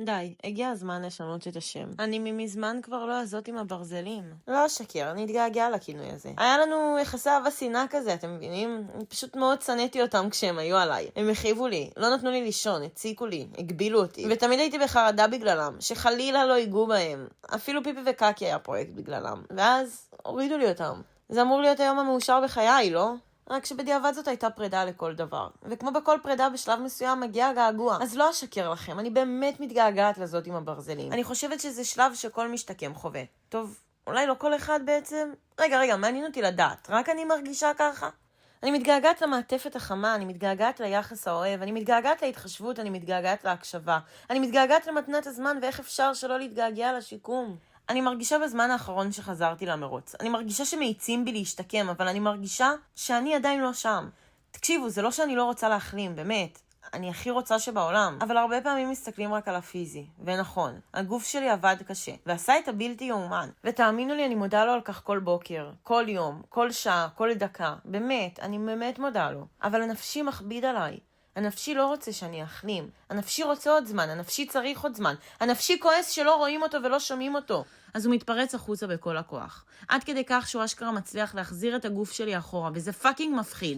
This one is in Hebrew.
די, הגיע הזמן לשנות את השם. אני מזמן כבר לא הזאת עם הברזלים. לא אשקר, אני אתגעגע לכינוי הזה. היה לנו יחסי אהבה שנאה כזה, אתם מבינים? אני פשוט מאוד שנאתי אותם כשהם היו עליי. הם החייבו לי, לא נתנו לי לישון, הציקו לי, הגבילו אותי. ותמיד הייתי בחרדה בגללם, שחלילה לא ייגעו בהם. אפילו פיפי וקקי היה פרויקט בגללם. ואז הורידו לי אותם. זה אמור להיות היום המאושר בחיי, לא? רק שבדיעבד זאת הייתה פרידה לכל דבר. וכמו בכל פרידה בשלב מסוים מגיע געגוע. אז לא אשקר לכם, אני באמת מתגעגעת לזאת עם הברזלים. אני חושבת שזה שלב שכל משתקם חווה. טוב, אולי לא כל אחד בעצם? רגע, מעניין אותי לדעת. רק אני מרגישה ככה? אני מתגעגעת למעטפת החמה, אני מתגעגעת ליחס האוהב, אני מתגעגעת להתחשבות, אני מתגעגעת להקשבה. אני מתגעגעת למתנת הזמן ואיך אפשר שלא להתגעגע לשיקום. אני מרגישה בזמן האחרון שחזרתי למרוץ. אני מרגישה שמאיצים בי להשתקם, אבל אני מרגישה שאני עדיין לא שם. תקשיבו, זה לא שאני לא רוצה להחלים, באמת. אני הכי רוצה שבעולם. אבל הרבה פעמים מסתכלים רק על הפיזי. ונכון, הגוף שלי עבד קשה, ועשה את הבלתי יאומן. ותאמינו לי, אני מודה לו על כך כל בוקר, כל יום, כל שעה, כל דקה. באמת, אני באמת מודה לו. אבל הנפשי מכביד עליי. הנפשי לא רוצה שאני אחלים. הנפשי רוצה עוד זמן, הנפשי צריך עוד זמן. הנפשי כועס שלא רואים אותו ולא שומעים אותו. אז הוא מתפרץ החוצה בכל הכוח. עד כדי כך שהוא אשכרה מצליח להחזיר את הגוף שלי אחורה, וזה פאקינג מפחיד.